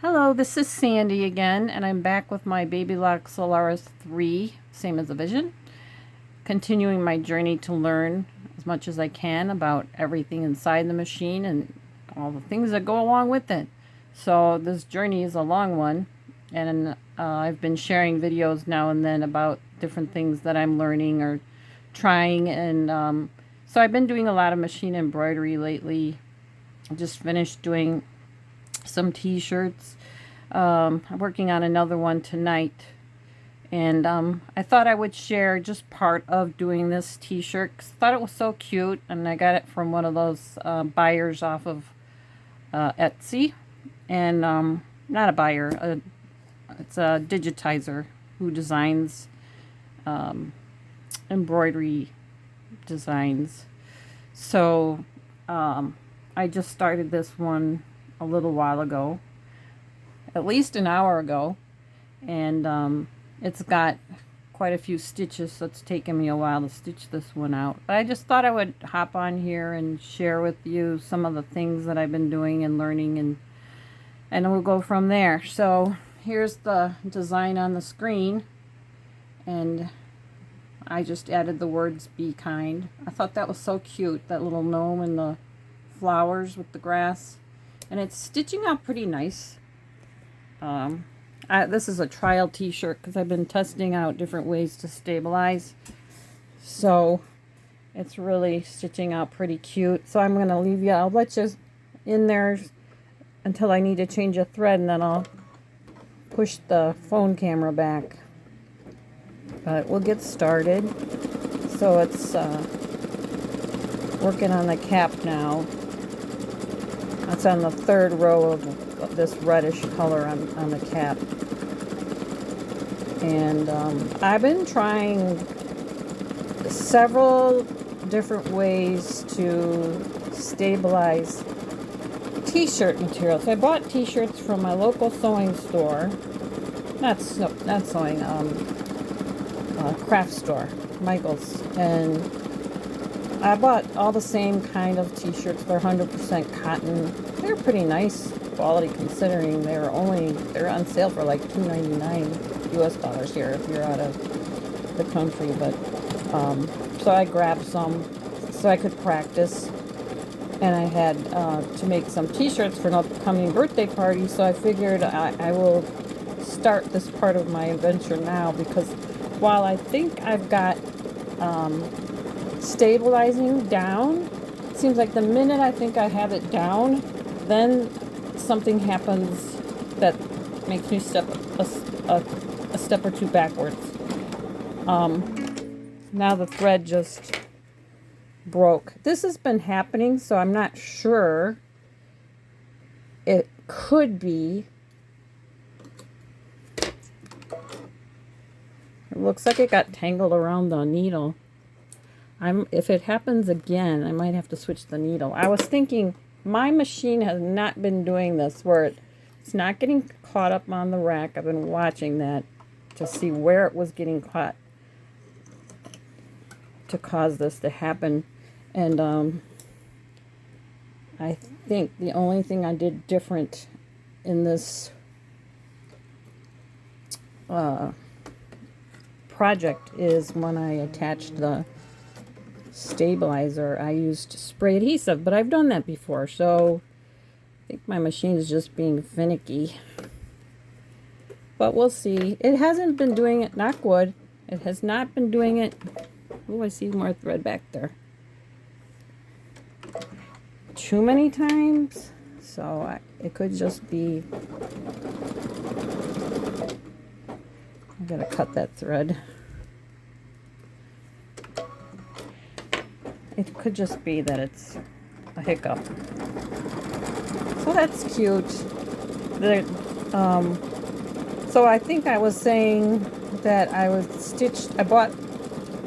Hello, this is Sandy again, and I'm back with my Babylock Solaris 3, same as the Vision, continuing my journey to learn as much as I can about everything inside the machine and all the things that go along with it. So this journey is a long one, and I've been sharing videos now and then about different things that I'm learning or trying, and so I've been doing a lot of machine embroidery lately. I just finished doing some t-shirts. I'm working on another one tonight, and I thought I would share just part of doing this t-shirt 'cause I thought it was so cute, and I got it from one of those buyers off of Etsy, and not a buyer, it's a digitizer who designs embroidery designs. So I just started this one a little while ago, at least an hour ago, and it's got quite a few stitches, so it's taken me a while to stitch this one out. But I just thought I would hop on here and share with you some of the things that I've been doing and learning, and we'll go from there. So here's the design on the screen, and I just added the words "be kind." I thought that was so cute, that little gnome and the flowers with the grass. And it's stitching out pretty nice. This is a trial t-shirt because I've been testing out different ways to stabilize. So it's really stitching out pretty cute. So I'm going to leave you, I'll let you in there until I need to change a thread, and then I'll push the phone camera back. But we'll get started. So it's working on the cap now. It's on the third row of this reddish color on the cap. And I've been trying several different ways to stabilize t-shirt material. So I bought t-shirts from my local sewing store. Not sewing, craft store, Michael's. And I bought all the same kind of t-shirts. They're 100% cotton. They're pretty nice quality considering they're on sale for like $2.99 US dollars here if you're out of the country. But so I grabbed some so I could practice, and I had to make some t-shirts for an upcoming birthday party. So I figured I will start this part of my adventure now, because while I think I've got stabilizing down, it seems like the minute I think I have it down, then something happens that makes me step a step or two backwards. Now the thread just broke. This has been happening, so I'm not sure. It could be. It looks like it got tangled around the needle. If it happens again, I might have to switch the needle. I was thinking my machine has not been doing this, where it's not getting caught up on the rack. I've been watching that to see where it was getting caught to cause this to happen. And I think the only thing I did different in this project is when I attached the stabilizer, I used spray adhesive, but I've done that before, so I think my machine is just being finicky. But we'll see. It hasn't been doing it, knock wood. It has not been doing it. Oh, I see more thread back there. Too many times, so it could just be. I gotta cut that thread. It could just be that it's a hiccup. So that's cute. So I think I was saying that I bought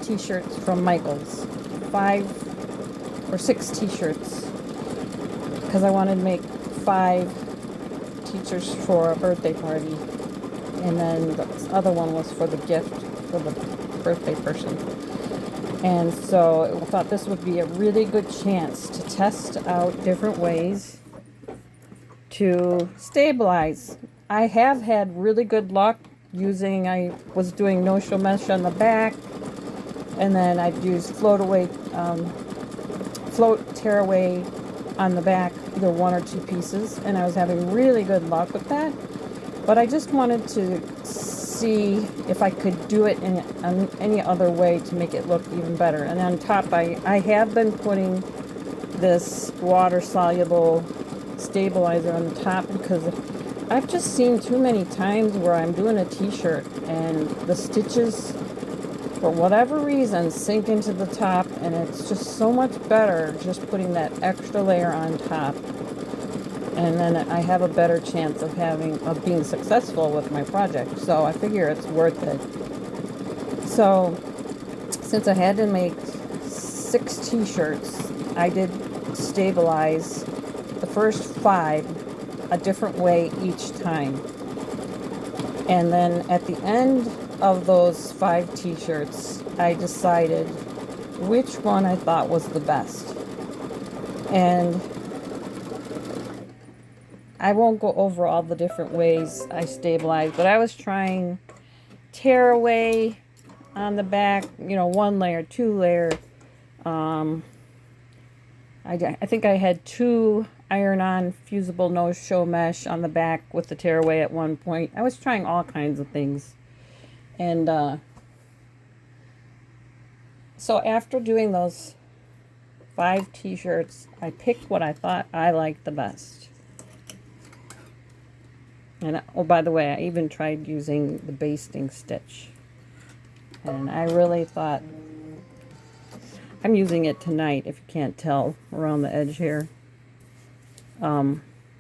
t-shirts from Michael's, 5 or 6 t-shirts, because I wanted to make 5 t-shirts for a birthday party, and then the other one was for the gift for the birthday person. And so I thought this would be a really good chance to test out different ways to stabilize. I have had really good luck using, I was doing no-show mesh on the back, and then I'd use float tearaway on the back, either one or two pieces, and I was having really good luck with that. But I just wanted to see if I could do it in any other way to make it look even better. And on top, I have been putting this water-soluble stabilizer on the top because I've just seen too many times where I'm doing a t-shirt and the stitches, for whatever reason, sink into the top, and it's just so much better just putting that extra layer on top. And then I have a better chance of being successful with my project. So I figure it's worth it. So since I had to make 6 t-shirts, I did stabilize the first 5 a different way each time. And then at the end of those 5 t-shirts, I decided which one I thought was the best. And I won't go over all the different ways I stabilize, but I was trying tearaway on the back, 1 layer, 2 layer. I think I had 2 iron-on fusible no-show mesh on the back with the tearaway at one point. I was trying all kinds of things. And so after doing those 5 t-shirts, I picked what I thought I liked the best. And oh, by the way, I even tried using the basting stitch. And I really thought, I'm using it tonight, if you can't tell, around the edge here.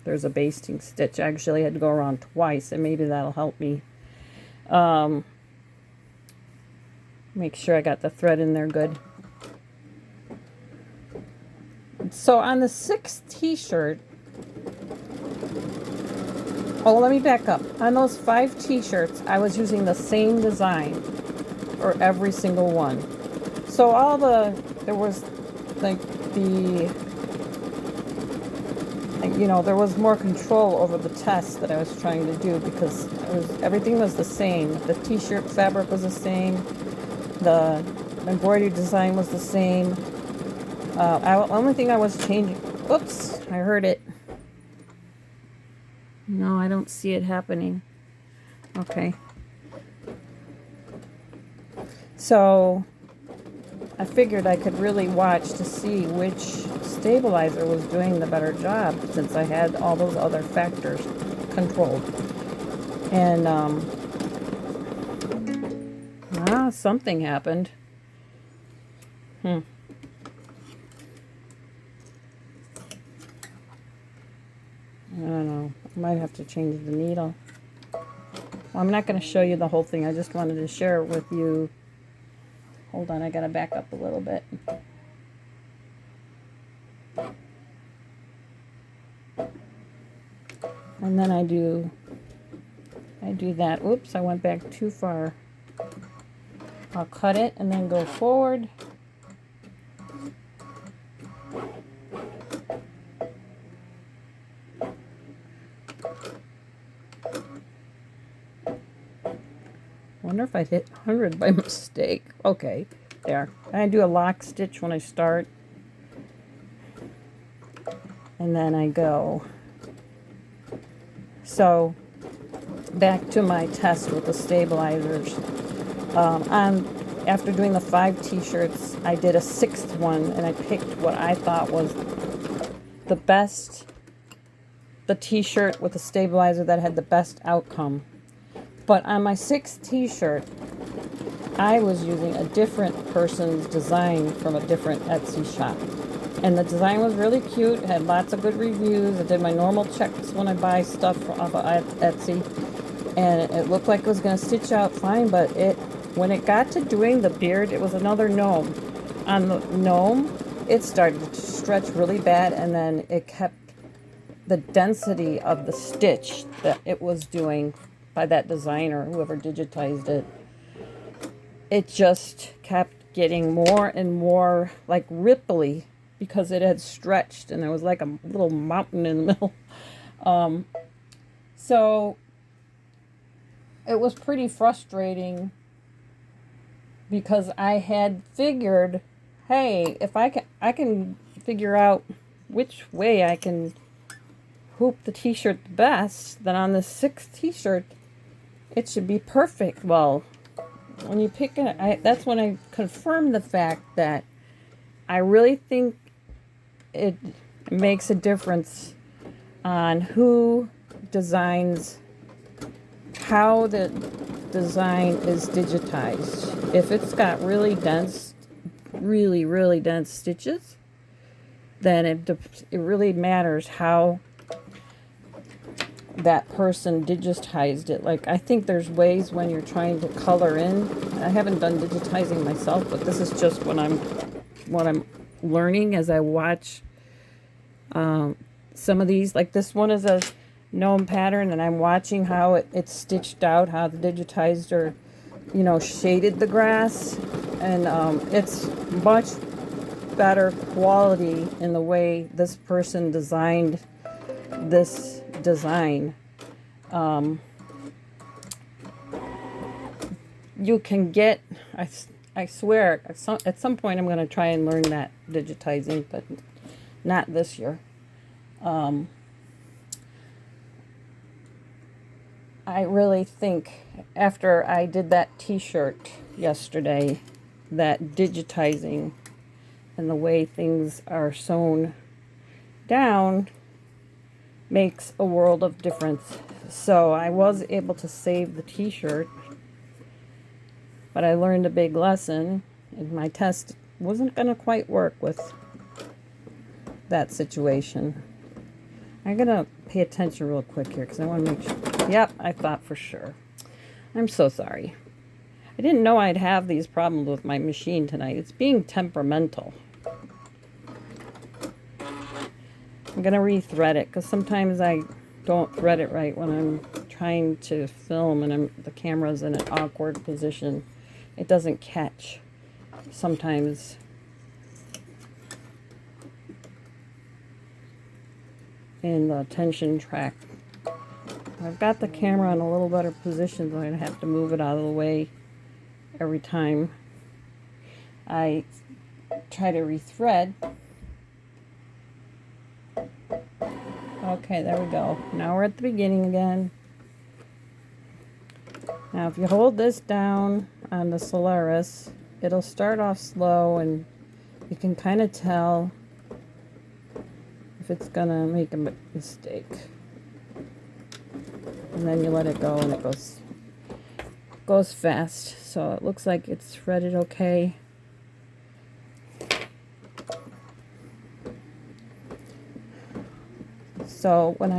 There's a basting stitch. I actually had to go around twice, and maybe that'll help me. Make sure I got the thread in there good. So on the 6th t-shirt, oh, let me back up. On those 5 t-shirts, I was using the same design for every single one. So there was like there was more control over the test that I was trying to do because everything was the same. The t-shirt fabric was the same. The embroidery design was the same. The only thing I was changing, oops, I heard it. No, I don't see it happening. Okay. So I figured I could really watch to see which stabilizer was doing the better job since I had all those other factors controlled. And something happened. I don't know. I might have to change the needle. Well, I'm not going to show you the whole thing. I just wanted to share it with you. Hold on, I got to back up a little bit. And then I do that. Oops, I went back too far. I'll cut it and then go forward. Wonder if I hit 100 by mistake. Okay, there. I do a lock stitch when I start. And then I go. So, back to my test with the stabilizers. After doing the 5 t-shirts, I did a 6th one, and I picked what I thought was the best, the t-shirt with the stabilizer that had the best outcome. But on my 6th t-shirt, I was using a different person's design from a different Etsy shop. And the design was really cute, had lots of good reviews. I did my normal checks when I buy stuff off of Etsy. And it looked like it was going to stitch out fine, but when it got to doing the beard, it was another gnome. On the gnome, it started to stretch really bad, and then it kept the density of the stitch that it was doing by that designer, whoever digitized it. It just kept getting more and more like ripply because it had stretched, and there was like a little mountain in the middle So it was pretty frustrating because I had figured, hey, if I can figure out which way I can hoop the t-shirt the best, then on the 6th t-shirt it should be perfect. Well, when you pick it, that's when I confirmed the fact that I really think it makes a difference on who designs, how the design is digitized. If it's got really dense, really dense stitches, then it really matters how that person digitized it. Like, I think there's ways when you're trying to color in. I haven't done digitizing myself, but this is just what I'm learning as I watch some of these. Like, this one is a gnome pattern, and I'm watching how it's stitched out, how the digitized or, you know, shaded the grass, and it's much better quality in the way this person designed this design. You can get, I swear, at some point I'm going to try and learn that digitizing, but not this year. I really think after I did that t-shirt yesterday, that digitizing and the way things are sewn down makes a world of difference. So I was able to save the t-shirt, but I learned a big lesson, and my test wasn't going to quite work with that situation. I'm going to pay attention real quick here because I want to make sure. Yep, I thought for sure. I'm so sorry. I didn't know I'd have these problems with my machine tonight. It's being temperamental. I'm going to rethread it because sometimes I don't thread it right when I'm trying to film and the camera's in an awkward position. It doesn't catch sometimes. In the tension track. I've got the camera in a little better position, so I have to move it out of the way every time I try to rethread. Okay, there we go. Now we're at the beginning again. Now if you hold this down on the Solaris, it'll start off slow and you can kind of tell if it's gonna make a mistake. And then you let it go and it goes fast. So it looks like it's threaded okay. So when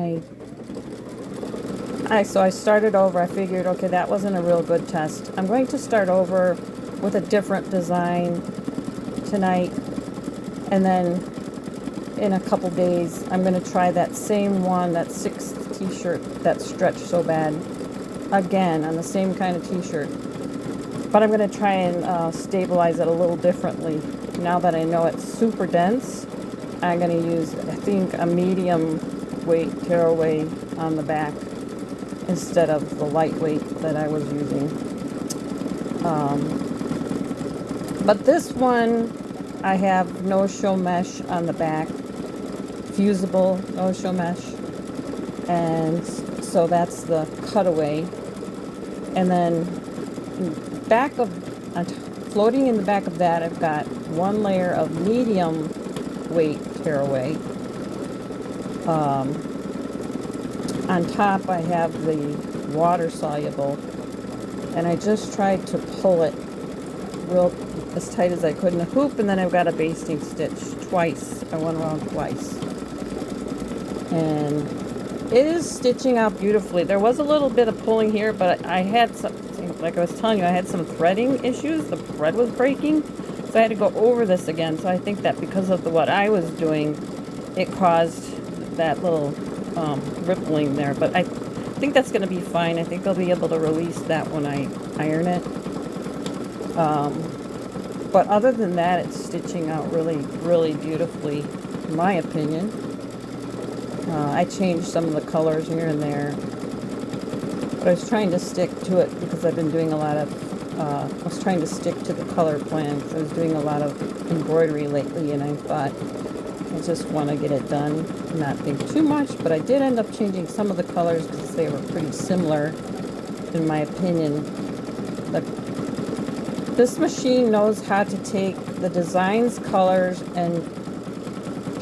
I started over, I figured, okay, that wasn't a real good test. I'm going to start over with a different design tonight, and then in a couple days I'm going to try that same one, that 6th t-shirt that stretched so bad, again on the same kind of t-shirt, but I'm going to try and stabilize it a little differently. Now that I know it's super dense, I'm going to use, I think, a medium weight tearaway on the back instead of the lightweight that I was using. But this one I have no-show mesh on the back, fusible no-show mesh, and so that's the cutaway. And then floating in the back of that, I've got one layer of medium weight tearaway. On top I have the water soluble, and I just tried to pull it real as tight as I could in a hoop, and then I've got a basting stitch twice. I went around twice, and it is stitching out beautifully. There was a little bit of pulling here, but I had some, like I was telling you, I had some threading issues. The thread was breaking, so I had to go over this again. So I think that because of what I was doing, it caused that little rippling there, but I think that's going to be fine. I think I'll be able to release that when I iron it. But other than that, it's stitching out really, really beautifully, in my opinion. I changed some of the colors here and there, but I was trying to stick to it because I've been doing a lot of, I was trying to stick to the color plan because I was doing a lot of embroidery lately, and I thought I just want to get it done and not think too much, but I did end up changing some of the colors because they were pretty similar, in my opinion. This machine knows how to take the designs, colors, and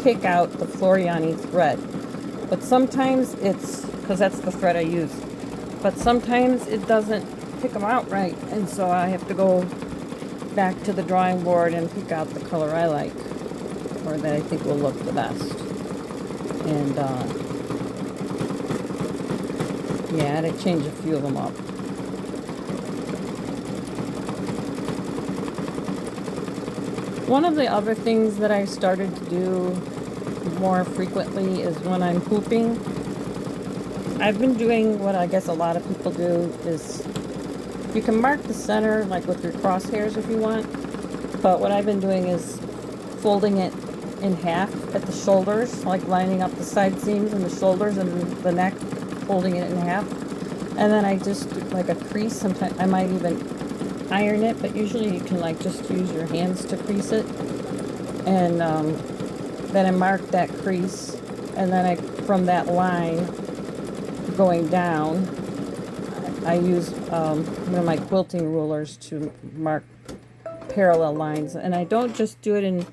pick out the Floriani thread. But sometimes it's, because that's the thread I use, but sometimes it doesn't pick them out right, and so I have to go back to the drawing board and pick out the color I like, or that I think will look the best. And yeah, I had to change a few of them up. One of the other things that I started to do more frequently is when I'm hooping. I've been doing what I guess a lot of people do is you can mark the center like with your crosshairs if you want, but what I've been doing is folding it in half at the shoulders, like lining up the side seams and the shoulders and the neck, folding it in half, and then I just do like a crease. Sometimes I might even iron it, but usually you can like just use your hands to crease it, and then I mark that crease, and then from that line going down I use one of my quilting rulers to mark parallel lines, and I don't just do it in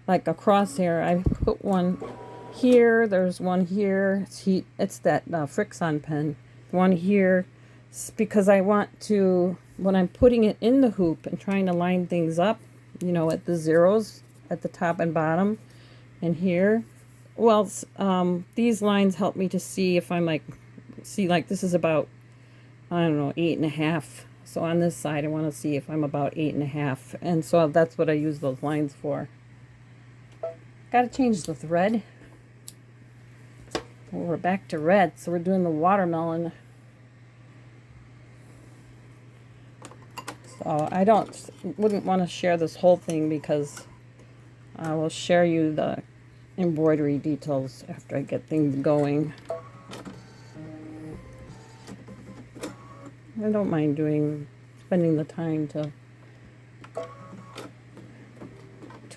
like a crosshair. I put one here, there's one here, it's that Frixon pen, one here, because I want to, when I'm putting it in the hoop and trying to line things up, you know, at the zeros at the top and bottom and here, well, these lines help me to see if I'm like, like this is about, I don't know, 8.5. So on this side I want to see if I'm about 8.5, and so that's what I use those lines for. Got to change the thread. Well, we're back to red, so we're doing the watermelon. So I wouldn't want to share this whole thing because I will share you the embroidery details after I get things going. I don't mind spending the time to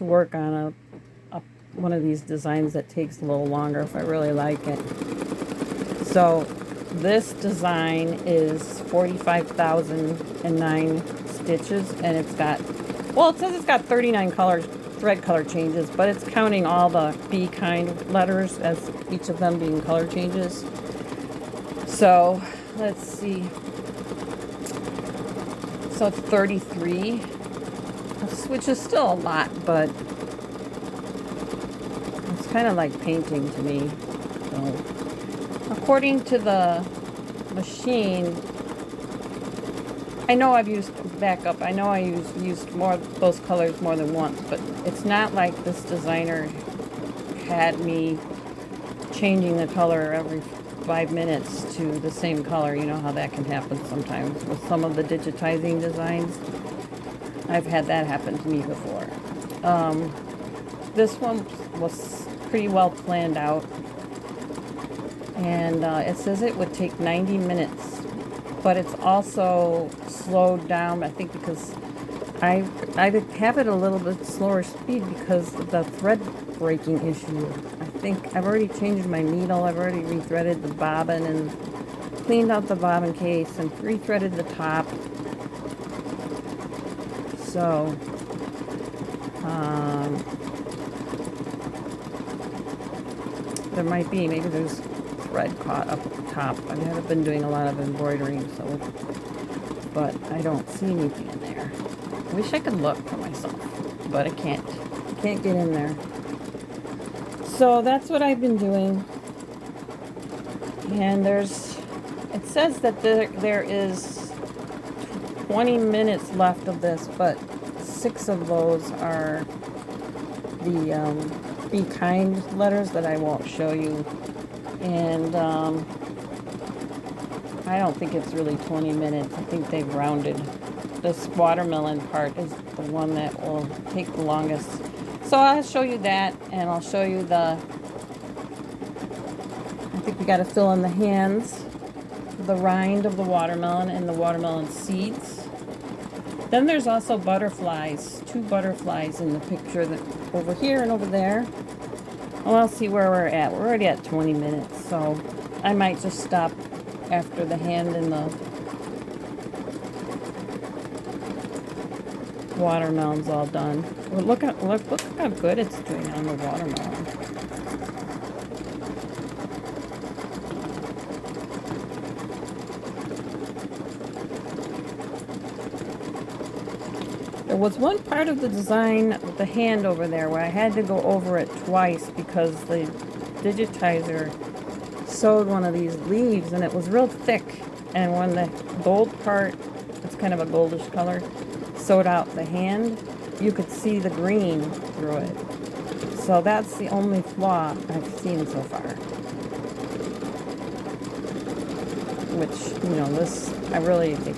work on one of these designs that takes a little longer if I really like it. So this design is 45,009 stitches, and it's got, well, it says it's got 39 thread color changes, but it's counting all the B kind letters as each of them being color changes. So let's see. So it's 33, which is still a lot, but it's kind of like painting to me. So, according to the machine, I know I've used, back up, I know I used more those colors more than once, but it's not like this designer had me changing the color every 5 minutes to the same color. You know how that can happen sometimes with some of the digitizing designs. I've had that happen to me before. This one was pretty well planned out, and it says it would take 90 minutes, but it's also slowed down, I think, because I have it a little bit slower speed because of the thread breaking issue. I think I've already changed my needle, I've already rethreaded the bobbin and cleaned out the bobbin case and rethreaded the top. So there might be, maybe there's thread caught up at the top. I haven't been doing a lot of embroidering, so, but I don't see anything in there. I wish I could look for myself, but I can't. I can't get in there. So that's what I've been doing. And it says that there is 20 minutes left of this, but 6 of those are the Be Kind letters that I won't show you. And I don't think it's really 20 minutes. I think they've rounded. This watermelon part is the one that will take the longest. So I'll show you that, and I'll show you the I think we got to fill in the hands, the rind of the watermelon and the watermelon seeds. Then there's also butterflies, 2 butterflies in the picture, that over here and over there. Well, I'll see where we're at. We're already at 20 minutes, so I might just stop after the hand and the watermelon's all done. Well, look how good it's doing on the watermelon. There was one part of the design with the hand over there where I had to go over it twice because the digitizer sewed one of these leaves and it was real thick, and when the gold part, it's kind of a goldish color, sewed out the hand, you could see the green through it. So that's the only flaw I've seen so far. Which, you know, this, I really think,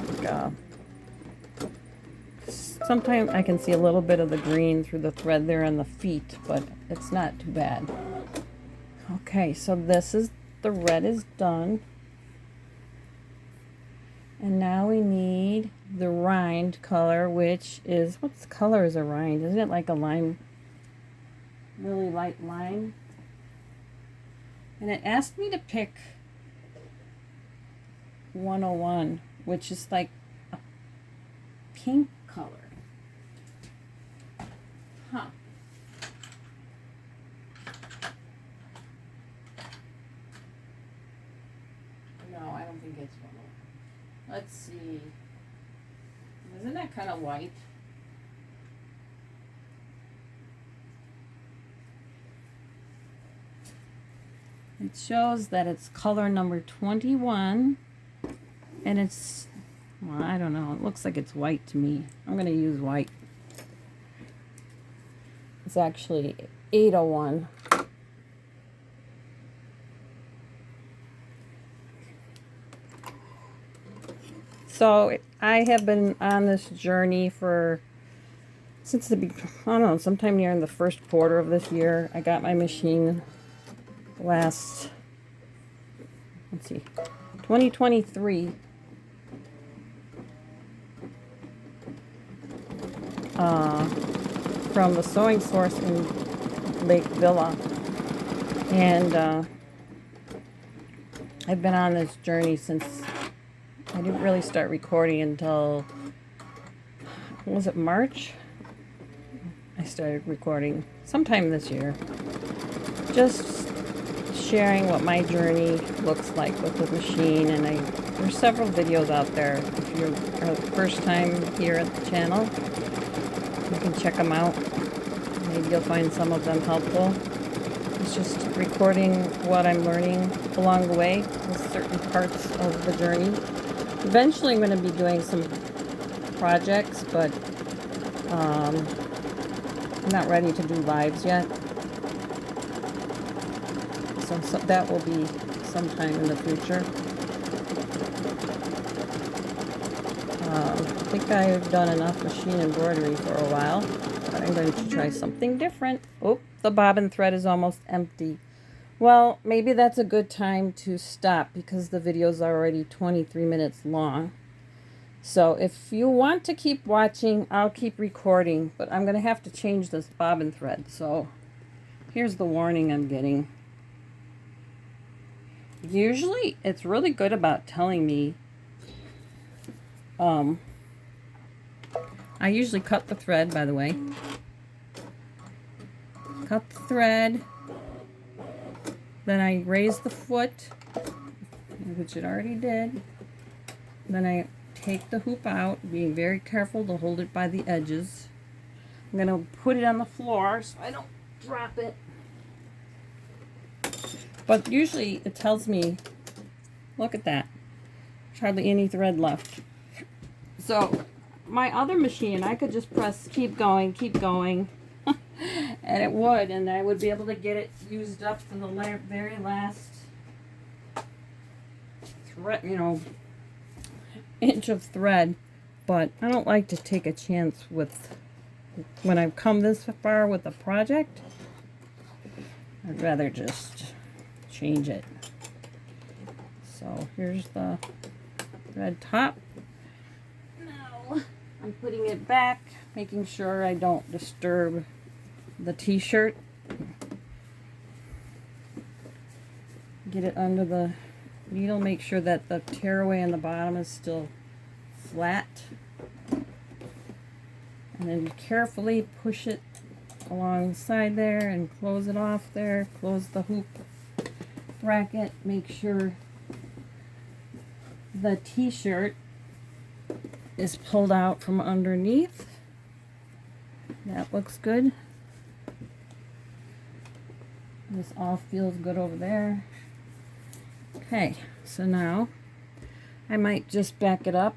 sometimes I can see a little bit of the green through the thread there on the feet, but it's not too bad. Okay, so this is, the red is done. And now we need the rind color, which is, what color is a rind? Isn't it like a lime, really light lime? And it asked me to pick 101, which is like a pink color. Huh. No, I don't think it's 101. Let's see. Isn't that kind of white? It shows that it's color number 21. And it's, well, I don't know. It looks like it's white to me. I'm going to use white. It's actually 801. So I have been on this journey for, since the, I don't know, sometime near in the first quarter of this year. I got my machine last, let's see, 2023. From the sewing source in Lake Villa. And I've been on this journey since, I didn't really start recording until, was it March? I started recording sometime this year. Just sharing what my journey looks like with the machine, and there's several videos out there. If you're the first time here at the channel, you can check them out. Maybe you'll find some of them helpful. It's just recording what I'm learning along the way with certain parts of the journey. Eventually I'm going to be doing some projects, but I'm not ready to do lives yet. So that will be sometime in the future. I think I've done enough machine embroidery for a while, but I'm going to try something different. Oh, the bobbin thread is almost empty. Well, maybe that's a good time to stop because the video is already 23 minutes long. So if you want to keep watching, I'll keep recording, but I'm going to have to change this bobbin thread. So here's the warning I'm getting. Usually it's really good about telling me. I usually cut the thread, by the way. Cut the thread. Then I raise the foot, which it already did. Then I take the hoop out, being very careful to hold it by the edges. I'm going to put it on the floor so I don't drop it. But usually it tells me, look at that. There's hardly any thread left. So my other machine, I could just press keep going, and it would, and I would be able to get it used up to the very last thread, you know, inch of thread. But I don't like to take a chance with, when I've come this far with a project, I'd rather just change it. So here's the red top. Now I'm putting it back, making sure I don't disturb the t-shirt. Get it under the needle, make sure that the tearaway on the bottom is still flat. And then carefully push it along the side there and close it off there. Close the hoop bracket. Make sure the t-shirt is pulled out from underneath. That looks good. This all feels good over there. Okay, so now I might just back it up,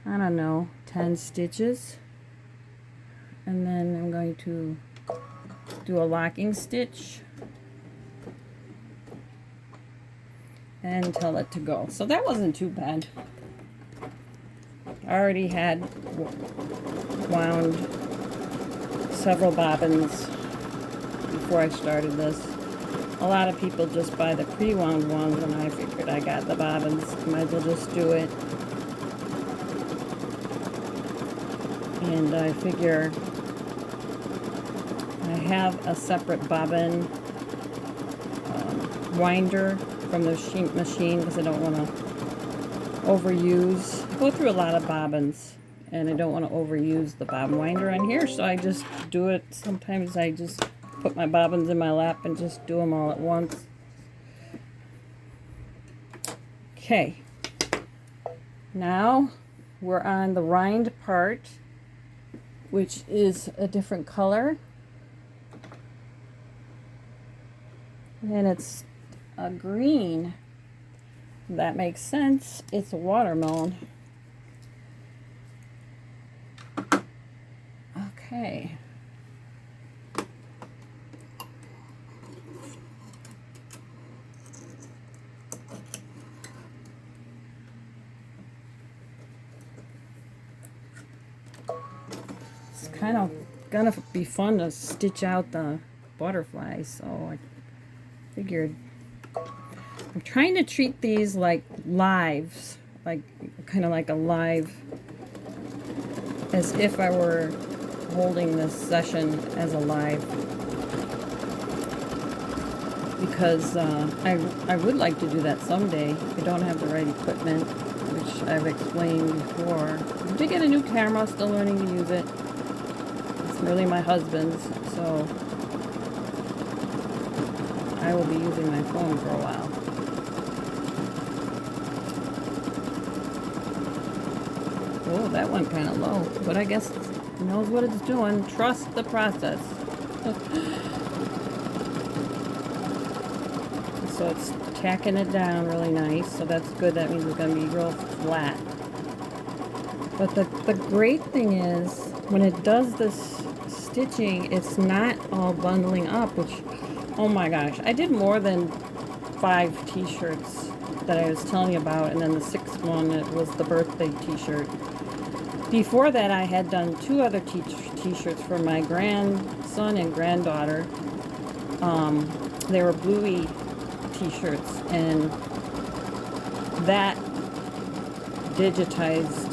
I don't know, 10 stitches, and then I'm going to do a locking stitch and tell it to go. So that wasn't too bad. I already had wound several bobbins before I started this. A lot of people just buy the pre-wound ones, and I figured I got the bobbins, might as well just do it. And I figure I have a separate bobbin winder from the machine because I don't want to overuse. I go through a lot of bobbins and I don't want to overuse the bobbin winder on here, so I just do it. Sometimes I just put my bobbins in my lap and just do them all at once. Okay, now we're on the rind part, which is a different color, and it's a green. That makes sense. It's a watermelon. Okay. It's kind of gonna be fun to stitch out the butterflies, so I figured I'm trying to treat these like lives, like kind of like a live, as if I were holding this session as a live, because I would like to do that someday. I don't have the right equipment, which I've explained before. I did get a new camera, still learning to use it. It's really my husband's, so I will be using my phone for a while. Oh, that went kind of low, but I guess it knows what it's doing. Trust the process. So it's tacking it down really nice, so that's good. That means it's going to be real flat. But the great thing is, when it does this stitching, it's not all bundling up, which, oh my gosh, I did more than 5 t-shirts that I was telling you about, and then the 6th one, it was the birthday t-shirt. Before that, I had done 2 other t-shirts for my grandson and granddaughter. They were bluey t-shirts, and that digitized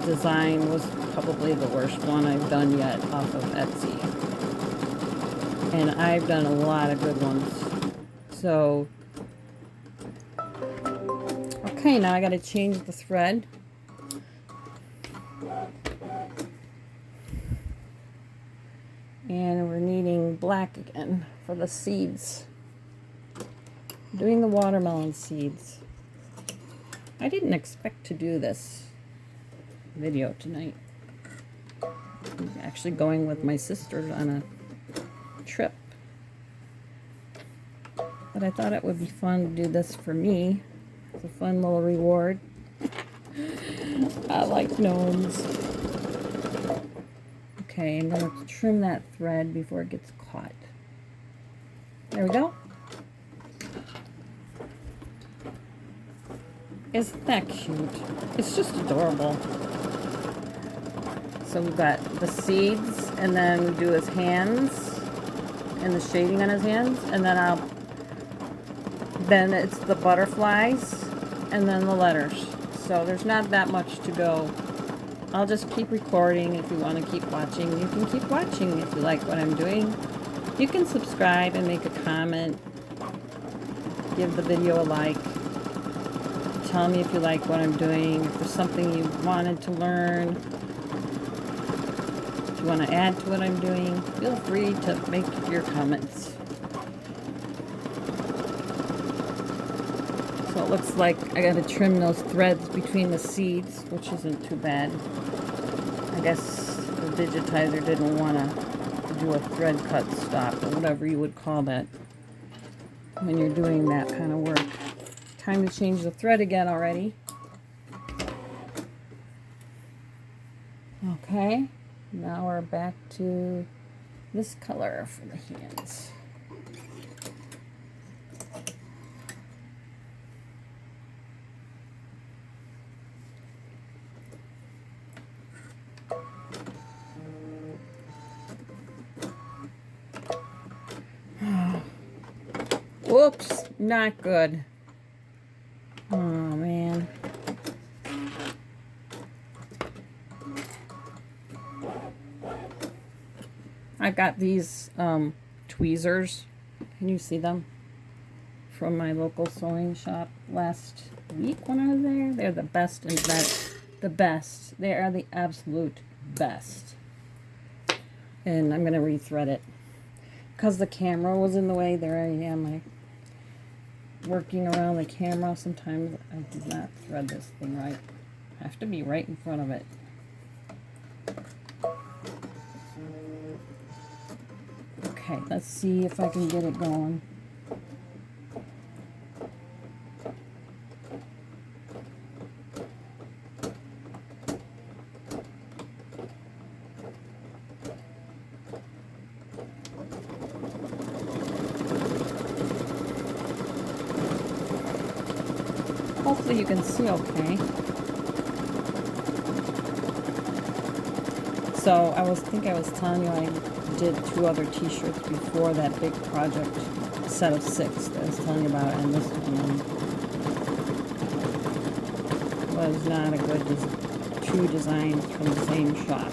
design was probably the worst one I've done yet off of Etsy. And I've done a lot of good ones. So, okay, now I got to change the thread. And we're needing black again for the seeds. I'm doing the watermelon seeds. I didn't expect to do this video tonight. I'm actually going with my sisters on a trip. But I thought it would be fun to do this for me. It's a fun little reward. I like gnomes. Okay, I'm going to trim that thread before it gets caught. There we go. Isn't that cute? It's just adorable. So we've got the seeds, and then we do his hands, and the shading on his hands, and then then it's the butterflies, and then the letters. So there's not that much to go. I'll just keep recording. If you want to keep watching, you can keep watching. If you like what I'm doing, you can subscribe and make a comment. Give the video a like. Tell me if you like what I'm doing. If there's something you wanted to learn, if you want to add to what I'm doing, feel free to make your comments. So it looks like I got to trim those threads between the seeds, which isn't too bad. I guess the digitizer didn't want to do a thread cut stop, or whatever you would call that when you're doing that kind of work. Time to change the thread again already. Okay, now we're back to this color for the hands. Whoops, not good. Oh, man. I got these tweezers. Can you see them? From my local sewing shop last week when I was there. They're the best in the best. They are the absolute best. And I'm going to rethread it. Because the camera was in the way, there I am. Working around the camera. Sometimes I do not thread this thing right. I have to be right in front of it. Okay, let's see if I can get it going. Hopefully you can see okay. So I think I was telling you I did 2 other t-shirts before that big project set of 6 that I was telling you about, and this one was not a good 2 designs from the same shop.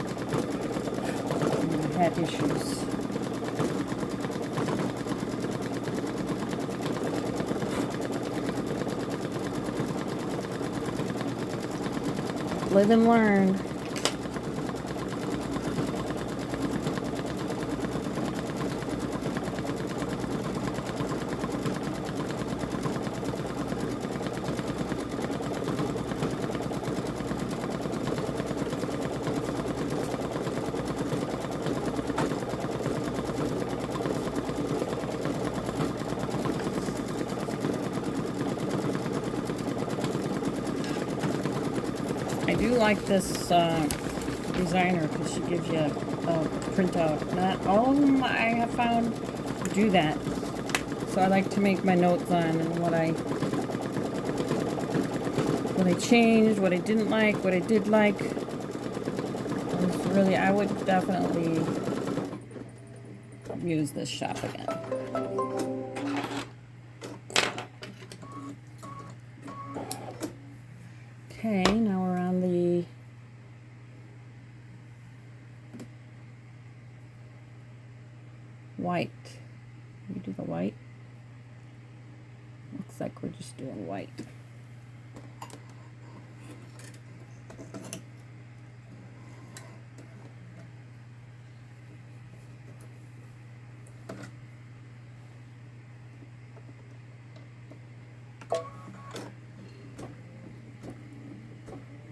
And I had issues. Live and learn. I do like this designer because she gives you a printout. Not all of them I have found do that. So I like to make my notes on and what I changed, what I didn't like, what I did like. It's really, I would definitely use this shop again. Okay, now we're on the white. We do the white. Looks like we're just doing white.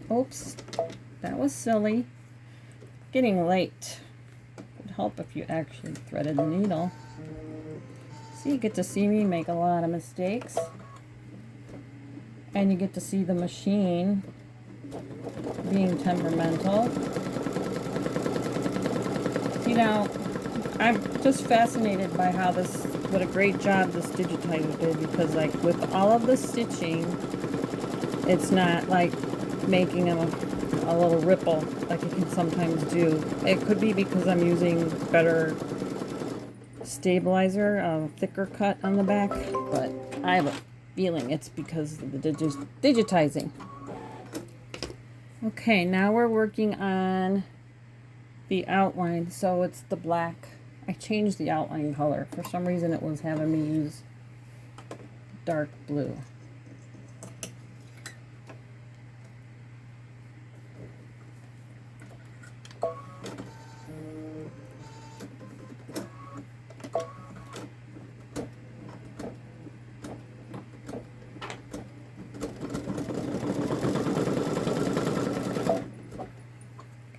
Oops, that was silly. Getting late. Would help if you actually threaded the needle. So you get to see me make a lot of mistakes. And you get to see the machine being temperamental. See, now, I'm just fascinated by how what a great job this digitizer did, because like with all of the stitching, it's not like making a little ripple like it can sometimes do. It could be because I'm using better stabilizer, thicker cut on the back, but I have feeling it's because of the digitizing. Okay, now we're working on the outline. So it's the black. I changed the outline color. For some reason it was having me use dark blue.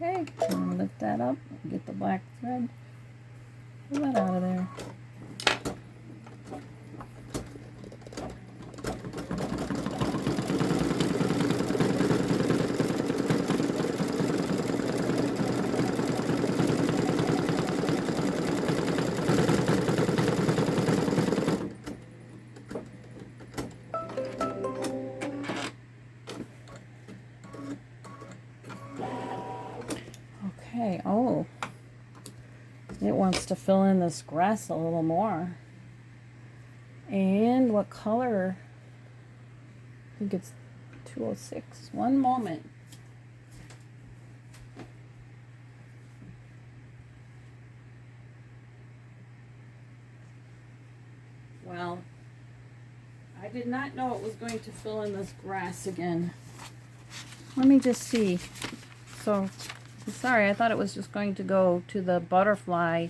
Okay, I'm going to lift that up, get the black thread, pull that out of there. Okay, oh, it wants to fill in this grass a little more. And what color? I think it's 206. One moment. Well, I did not know it was going to fill in this grass again. Let me just see. So, sorry, I thought it was just going to go to the butterfly,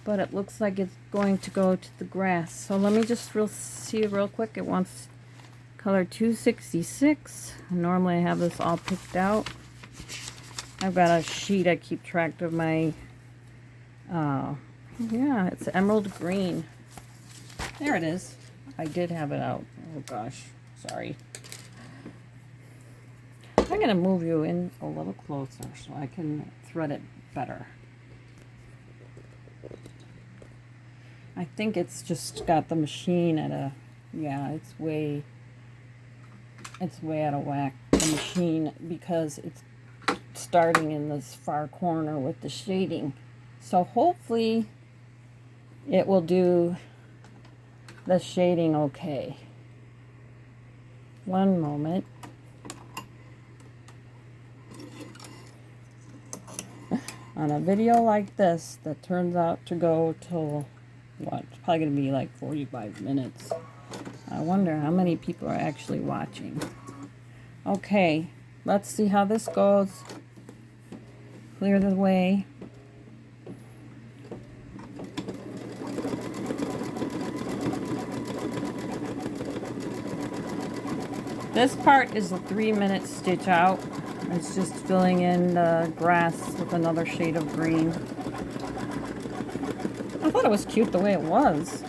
but it looks like it's going to go to the grass. So let me just see real quick. It wants color 266. Normally I have this all picked out. I've got a sheet I keep track of my, yeah, it's emerald green. There it is. I did have it out. Oh gosh, sorry. I'm going to move you in a little closer so I can thread it better. I think it's just got the machine at a, yeah, it's way out of whack, the machine, because it's starting in this far corner with the shading. So hopefully it will do the shading okay. One moment. On a video like this that turns out to go till, what, it's probably going to be like 45 minutes. I wonder how many people are actually watching. Okay, let's see how this goes. Clear the way. This part is a 3-minute stitch out. It's just filling in the grass with another shade of green. I thought it was cute the way it was.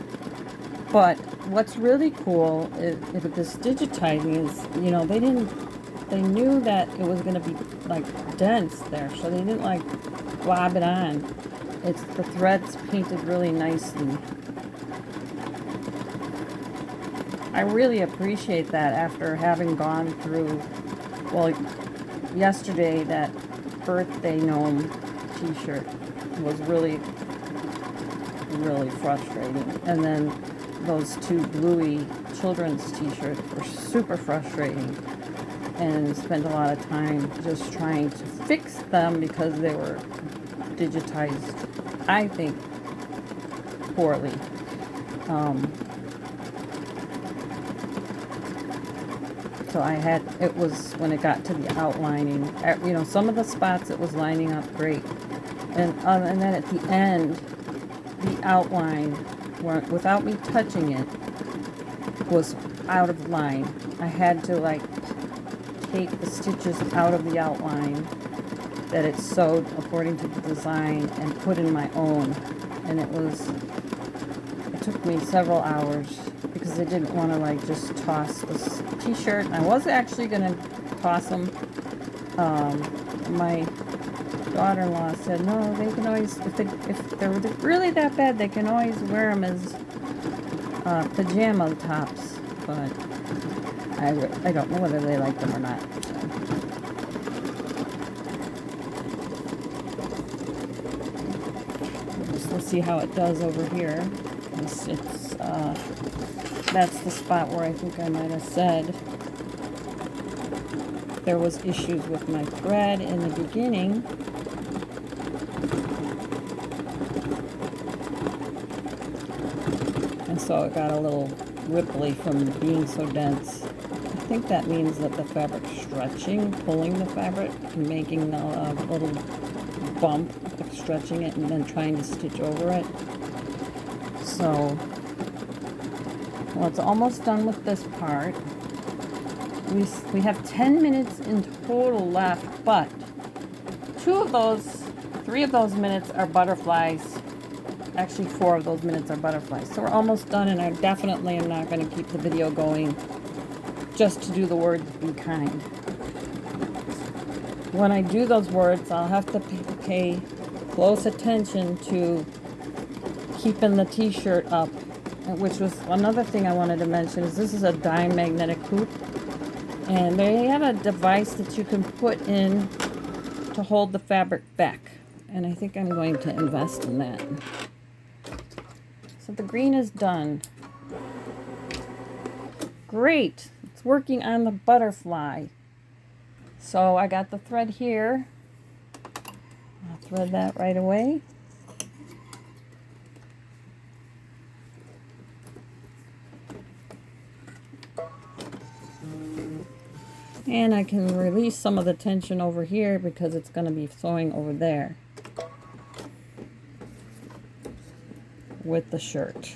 But what's really cool is with this digitizing is, you know, they knew that it was going to be like dense there, so they didn't like glob it on. It's the threads painted really nicely. I really appreciate that after having gone through, well, yesterday that birthday gnome t-shirt was really frustrating, and then those two bluey children's t-shirts were super frustrating, and spent a lot of time just trying to fix them because they were digitized, I think, poorly. So it was when it got to the outlining, you know, some of the spots it was lining up great. And then at the end, the outline, without me touching it, was out of line. I had to like take the stitches out of the outline that it sewed according to the design and put in my own. And it took me several hours because I didn't want to like just toss this t-shirt. I was actually going to toss them. My daughter-in-law said, no, they can always, if they're really that bad, they can always wear them as pajama tops. But I don't know whether they like them or not. So let's see how it does over here. It's that's the spot where I think I might have said there was issues with my thread in the beginning. And so it got a little ripply from being so dense. I think that means that the fabric's stretching, pulling the fabric and making a little bump, like stretching it and then trying to stitch over it. So, well, it's almost done with this part. We have 10 minutes in total left, but 3 of those minutes are butterflies. Actually, 4 of those minutes are butterflies. So we're almost done, and I definitely am not going to keep the video going just to do the words "be kind." When I do those words, I'll have to pay close attention to keeping the t-shirt up, which was another thing I wanted to mention. Is this is a diamagnetic hoop, and they have a device that you can put in to hold the fabric back, and I think I'm going to invest in that. So the green is done. Great, it's working on the butterfly. So I got the thread here. I'll thread that right away. And I can release some of the tension over here because it's going to be sewing over there with the shirt.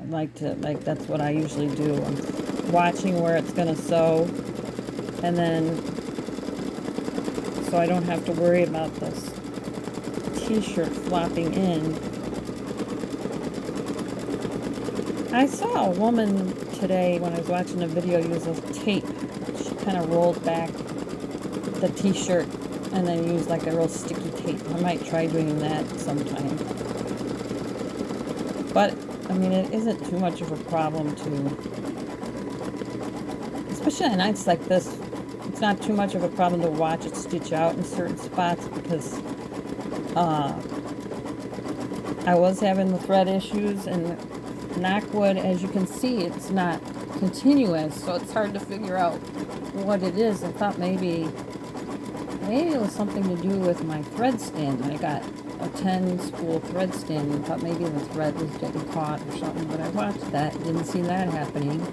That's what I usually do. I'm watching where it's going to sew, and then so I don't have to worry about this t-shirt flopping in. I saw a woman today when I was watching a video use a tape. She kind of rolled back the t-shirt and then used like a real sticky tape. I might try doing that sometime. But, I mean, it isn't too much of a problem to, especially on nights like this, it's not too much of a problem to watch it stitch out in certain spots because I was having the thread issues, and knock wood, as you can see, it's not continuous, so it's hard to figure out what it is. I thought maybe it was something to do with my thread stand. I got a 10 spool thread stand and thought maybe the thread was getting caught or something, but I watched that, didn't see that happening.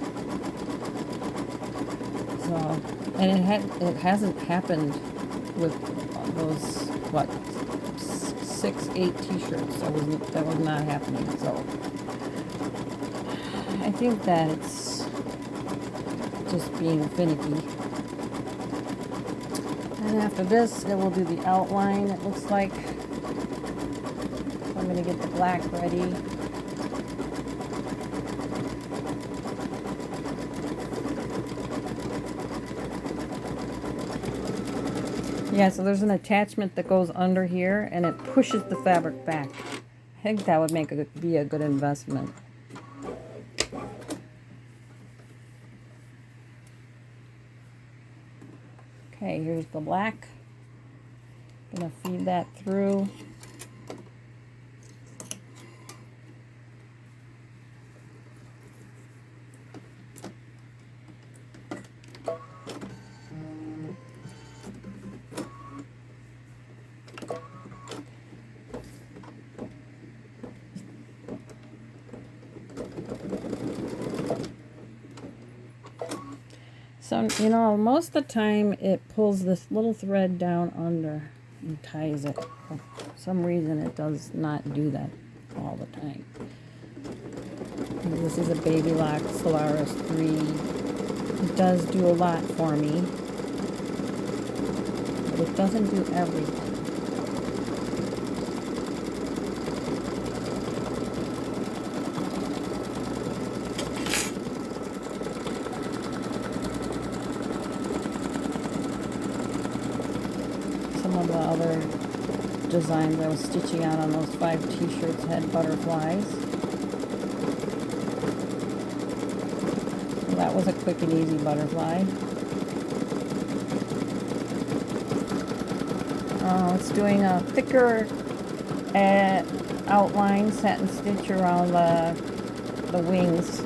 So, and it hasn't happened with those, what, 6-8 t-shirts. That was not happening. So I think that it's just being finicky. And after this, it will do the outline, it looks like. So I'm going to get the black ready. Yeah, so there's an attachment that goes under here, and it pushes the fabric back. I think that would be a good investment. Okay, here's the black. Gonna feed that through. So, you know, most of the time it pulls this little thread down under and ties it. For some reason it does not do that all the time. This is a Babylock Solaris 3. It does do a lot for me, but it doesn't do everything. Some of the other designs I was stitching out on those 5 t-shirts had butterflies. Well, that was a quick and easy butterfly. It's doing a thicker outline satin stitch around the wings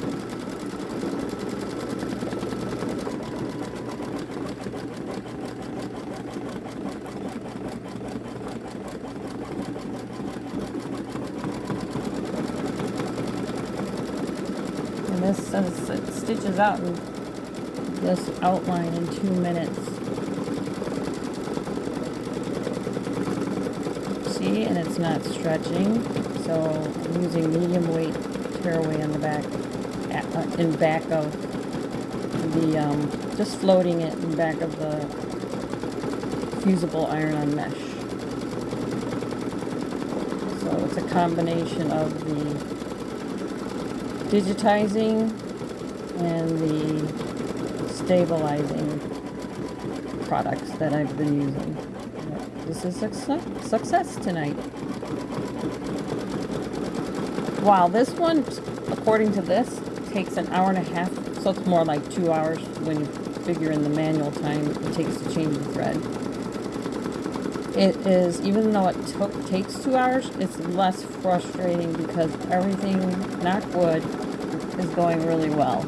says it stitches out in this outline in 2 minutes. See, and it's not stretching, so I'm using medium weight tearaway on the back, in back of the, just floating it in back of the fusible iron-on mesh. So it's a combination of the digitizing and the stabilizing products that I've been using. This is a success tonight. Wow, this one, according to this, takes an hour and a half, so it's more like 2 hours when you figure in the manual time it takes to change the thread. It is, even though it takes 2 hours, it's less frustrating because everything, knock wood, is going really well.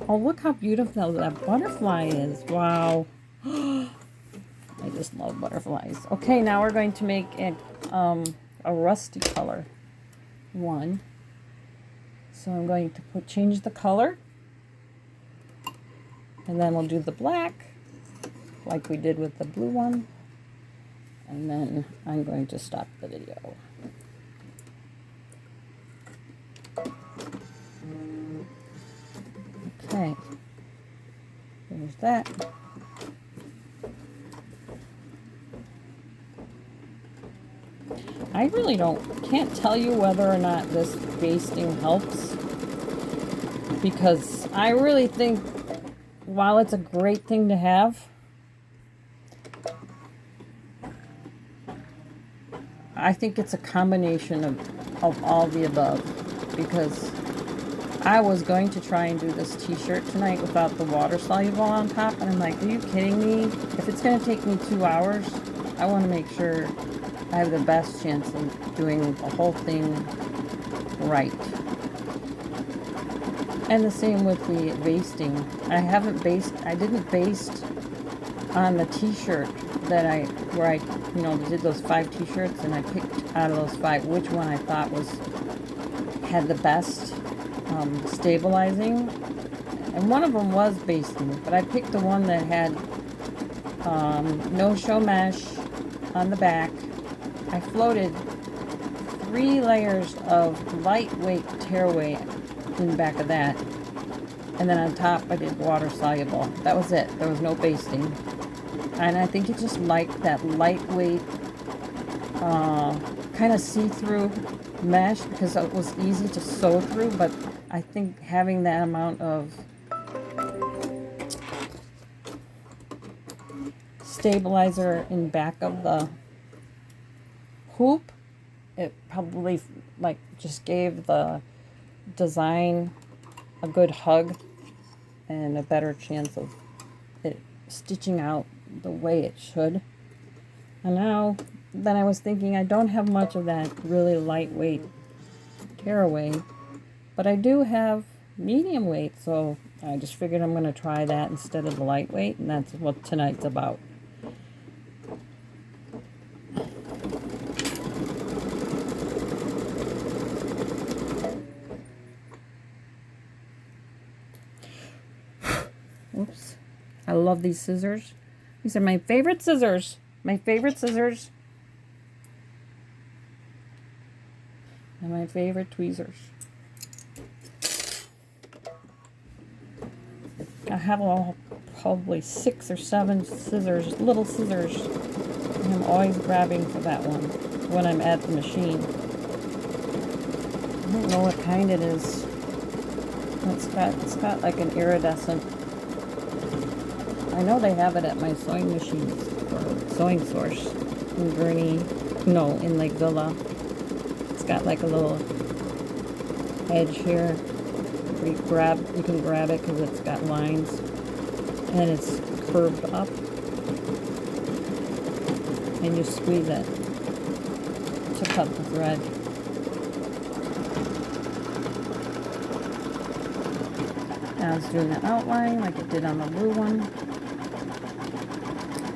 Oh, look how beautiful that butterfly is. Wow. I just love butterflies. Okay, now we're going to make a rusty color one. So I'm going to change the color, and then we'll do the black like we did with the blue one, and then I'm going to stop the video. Okay, there's that. I really can't tell you whether or not this basting helps, because I really think while it's a great thing to have, I think it's a combination of all the above, because I was going to try and do this t-shirt tonight without the water soluble on top, and I'm like, are you kidding me? If it's going to take me 2 hours, I want to make sure I have the best chance of doing the whole thing right. And the same with the basting. I didn't baste on the t-shirt where I did those 5 t-shirts, and I picked out of those 5 which one I thought had the best stabilizing, and one of them was basting, but I picked the one that had no show mesh on the back. I floated 3 layers of lightweight tearaway in the back of that, and then on top I did water soluble. That was it. There was no basting, and I think it just liked that lightweight kind of see-through mesh because it was easy to sew through. But I think having that amount of stabilizer in back of the hoop, it probably just gave the design a good hug and a better chance of it stitching out the way it should. And now then I was thinking, I don't have much of that really lightweight tearaway, but I do have medium weight, so I just figured I'm going to try that instead of the lightweight, and that's what tonight's about. Oops. I love these scissors. These are my favorite scissors. My favorite scissors. And my favorite tweezers. I have probably 6 or 7 scissors, little scissors. And I'm always grabbing for that one when I'm at the machine. I don't know what kind it is. It's got like an iridescent. I know they have it at my sewing machines or sewing source in Gurney, in Lake Villa. It's got like a little edge here. You can grab it because it's got lines and it's curved up, and you squeeze it to cut the thread. I was doing the outline like it did on the blue one.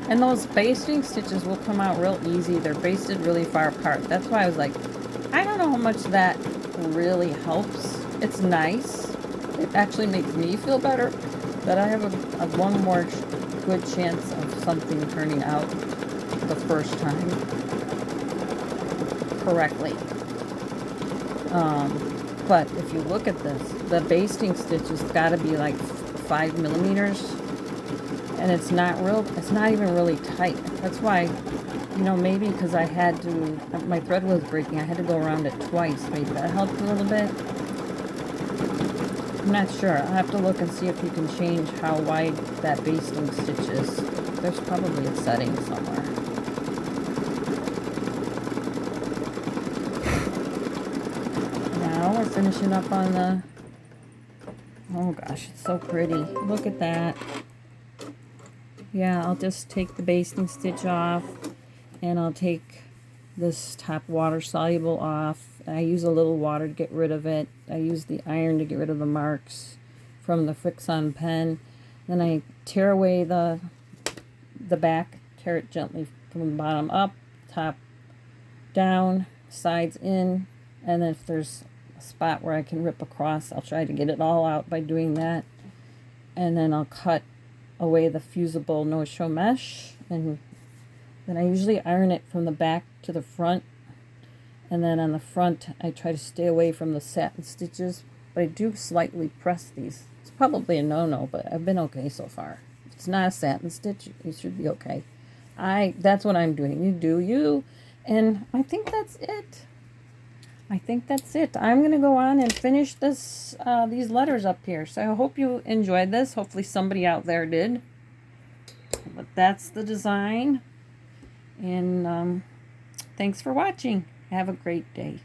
And those basting stitches will come out real easy. They're basted really far apart. That's why I was like, I don't know how much that really helps. it's nice. It actually makes me feel better that I have a one more good chance of something turning out the first time correctly. But if you look at this, the basting stitch has got to be like 5 millimeters, and it's not even really tight. That's why, you know, maybe because I had to, my thread was breaking, I had to go around it twice. Maybe that helped a little bit. I'm not sure. I'll have to look and see if you can change how wide that basting stitch is. There's probably a setting somewhere. Now we're finishing up on the, oh gosh, it's so pretty. Look at that. Yeah, I'll just take the basting stitch off, and I'll take this top water soluble off. I use a little water to get rid of it. I use the iron to get rid of the marks from the Fix-On pen. Then I tear away the back, tear it gently from the bottom up, top down, sides in, and then if there's a spot where I can rip across, I'll try to get it all out by doing that. And then I'll cut away the fusible no-show mesh, and then I usually iron it from the back to the front. And then on the front, I try to stay away from the satin stitches, but I do slightly press these. It's probably a no-no, but I've been okay so far. If it's not a satin stitch, you should be okay. That's what I'm doing. You do you. And I think that's it. I'm going to go on and finish this these letters up here. So I hope you enjoyed this. Hopefully somebody out there did. But that's the design. And thanks for watching. Have a great day.